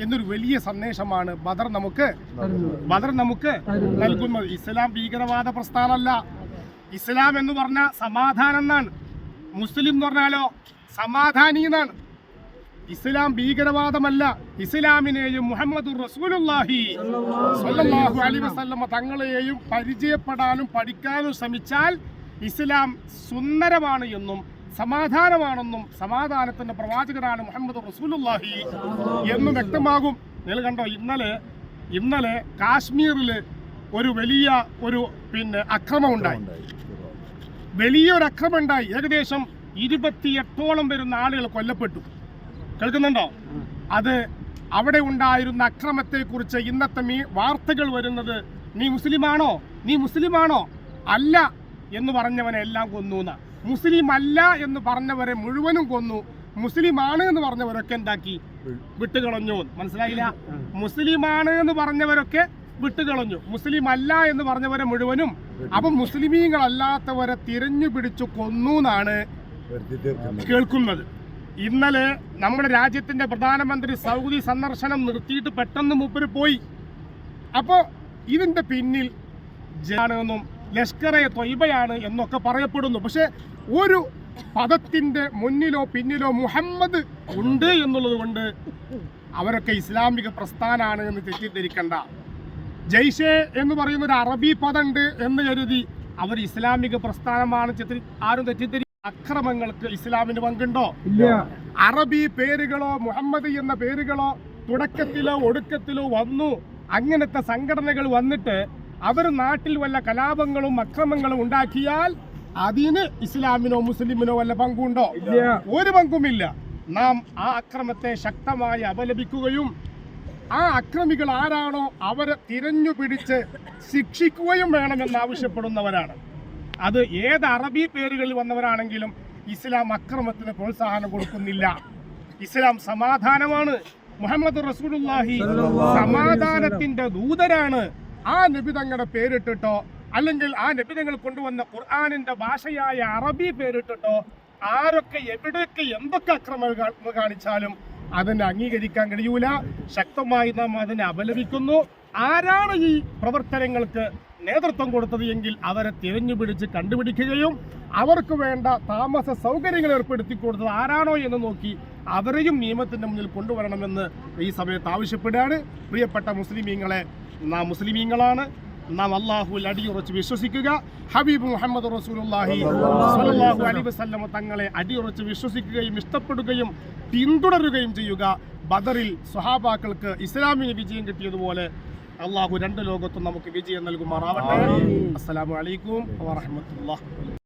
എന്നൊരു വലിയ സന്ദേശമാണ് ബദർ നമുക്ക് നൽകുന്നത്. ഇസ്ലാം ഭീകരവാദ പ്രസ്ഥാനമല്ല. ഇസ്ലാം എന്ന് പറഞ്ഞാൽ സമാധാനം എന്നാണ്. മുസ്ലിം എന്ന് പറഞ്ഞാലോ സമാധാനി എന്നാണ്. ഇസ്ലാം ഭീകരവാദമല്ല. ഇസ്ലാമിനെയും മുഹമ്മദുർ റസൂലുള്ളാഹി സ്വല്ലല്ലാഹു അലൈഹി വസല്ലമ തങ്ങളെയും പരിചയപ്പെടാനും പഠിക്കാനും ശ്രമിച്ചാൽ ഇസ്ലാം സുന്ദരമാണ് എന്നും സമാധാനമാണെന്നും സമാധാനത്തിന്റെ പ്രവാചകനാണ് മുഹമ്മദ് റസൂലുള്ളാഹി എന്നും വ്യക്തമാകും. നിങ്ങൾ കണ്ടോ, ഇന്നലെ കാശ്മീരിൽ ഒരു വലിയ അക്രമം ഉണ്ടായി. വലിയൊരു അക്രമം ഉണ്ടായി. ഏകദേശം 28ഓളം വരുന്ന ആളുകൾ കൊല്ലപ്പെട്ടു. കേൾക്കുന്നുണ്ടോ? അത് അവിടെ ഉണ്ടായിരുന്ന അക്രമത്തെക്കുറിച്ച് ഇന്നത്തെ വാർത്തകൾ വരുന്നത് നീ മുസ്ലിമാണോ അല്ല എന്ന് പറഞ്ഞവനെ എല്ലാം കൊന്നു. മുസ്ലിം അല്ല എന്ന് പറഞ്ഞവരെ മുഴുവനും കൊന്നു. മുസ്ലിമാണ് എന്ന് പറഞ്ഞവരൊക്കെ എന്താക്കി? വിട്ടുകളഞ്ഞു. മനസ്സിലായില്ല? മുസ്ലിമാണ് എന്ന് പറഞ്ഞവരൊക്കെ വിട്ടുകളഞ്ഞു. മുസ്ലിം അല്ല എന്ന് പറഞ്ഞവരെ മുഴുവനും. അപ്പം മുസ്ലിമീങ്ങളല്ലാത്തവരെ തിരഞ്ഞു പിടിച്ചു കൊന്നു എന്നാണ് കേൾക്കുന്നത്. ഇന്നലെ നമ്മുടെ രാജ്യത്തിന്റെ പ്രധാനമന്ത്രി സൗദി സന്ദർശനം നിർത്തിയിട്ട് പെട്ടെന്ന് മൂപ്പര് പോയി. അപ്പോൾ ഇതിന്റെ പിന്നിൽ ജാണെന്നും ലഷ്കറെ ത്വയ്ബയാണ് എന്നൊക്കെ പറയപ്പെടുന്നു. പക്ഷെ ഒരു പദത്തിന്റെ മുന്നിലോ പിന്നിലോ മുഹമ്മദ് ഉണ്ട് എന്നുള്ളത് കൊണ്ട് അവരൊക്കെ ഇസ്ലാമിക പ്രസ്ഥാനമാണ് എന്ന് തെറ്റിദ്ധരിക്കണ്ട. ജയ്ഷെ എന്ന് പറയുന്ന ഒരു അറബി പദമുണ്ട് എന്ന് കരുതി അവർ ഇസ്ലാമിക പ്രസ്ഥാനമാണ് ആരും തെറ്റിദ്ധരി. അക്രമങ്ങൾക്ക് ഇസ്ലാമിന് പങ്കുണ്ടോ? അറബി പേരുകളോ മുഹമ്മദ് എന്ന പേരുകളോ തുടക്കത്തിലോ ഒടുക്കത്തിലോ വന്നു. അങ്ങനത്തെ സംഘടനകൾ വന്നിട്ട് അവർ നാട്ടിൽ വല്ല കലാപങ്ങളും അക്രമങ്ങളും ഉണ്ടാക്കിയാൽ അതിന് ഇസ്ലാമിനോ മുസ്ലിമിനോ വല്ല പങ്കുണ്ടോ? ഒരു പങ്കുമില്ല. നാം ആ അക്രമത്തെ ശക്തമായി അപലപിക്കുകയും ആ അക്രമികൾ ആരാണോ അവരെ തിരഞ്ഞു പിടിച്ച് ശിക്ഷിക്കുകയും വേണമെന്നാവശ്യപ്പെടുന്നവരാണ്. അത് ഏത് അറബി പേരുകളിൽ വന്നവരാണെങ്കിലും ഇസ്ലാം അക്രമത്തിന് പ്രോത്സാഹനം കൊടുക്കുന്നില്ല. ഇസ്ലാം സമാധാനമാണ്. മുഹമ്മദ് റസൂലുള്ളാഹി സമാധാനത്തിന്റെ ദൂതരാണ്. ആ നബി തങ്ങളുടെ പേരിട്ടിട്ടോ അല്ലെങ്കിൽ ആ നബി തങ്ങൾ കൊണ്ടുവന്ന ഖുർആനിന്റെ ഭാഷയായ അറബി പേരിട്ടിട്ടോ ആരൊക്കെ എവിടെയൊക്കെ എന്തൊക്കെ അക്രമങ്ങൾ കാണിച്ചാലും അതിനെ അംഗീകരിക്കാൻ കഴിയൂല. ശക്തമായി നാം അതിനെ അപലപിക്കുന്നു. ആരാണ് ഈ പ്രവർത്തനങ്ങൾക്ക് നേതൃത്വം കൊടുത്തത് എങ്കിൽ അവരെ തിരഞ്ഞുപിടിച്ച് കണ്ടുപിടിക്കുകയും അവർക്ക് വേണ്ട താമസ സൗകര്യങ്ങൾ ഏർപ്പെടുത്തി കൊടുത്തത് ആരാണോ എന്ന് നോക്കി അവരെയും നിയമത്തിന്റെ മുന്നിൽ കൊണ്ടുവരണമെന്ന് ഈ സമയത്ത് ആവശ്യപ്പെടുകയാണ്. പ്രിയപ്പെട്ട മുസ്ലിമീങ്ങളെ, നാം മുസ്ലിമീങ്ങളാണ്. നാം അല്ലാഹുവിൽ അടിയുറച്ച് വിശ്വസിക്കുക. ഹബീബ് മുഹമ്മദ് റസൂലുള്ളാഹി സ്വല്ലല്ലാഹു അലൈഹി വസല്ലം തങ്ങളെ അടിയുറച്ച് വിശ്വസിക്കുകയും ഇഷ്ടപ്പെടുകയും പിന്തുടരുകയും ചെയ്യുക. ബദറിൽ സ്വഹാബാക്കൾക്ക് ഇസ്ലാമിന് വിജയം കിട്ടിയതുപോലെ അല്ലാഹു രണ്ട് ലോകത്തും നമുക്ക് വിജയം നൽകുമാറാവട്ടെ. അസ്സലാമു അലൈക്കും വറഹ്മത്തുള്ളാഹി.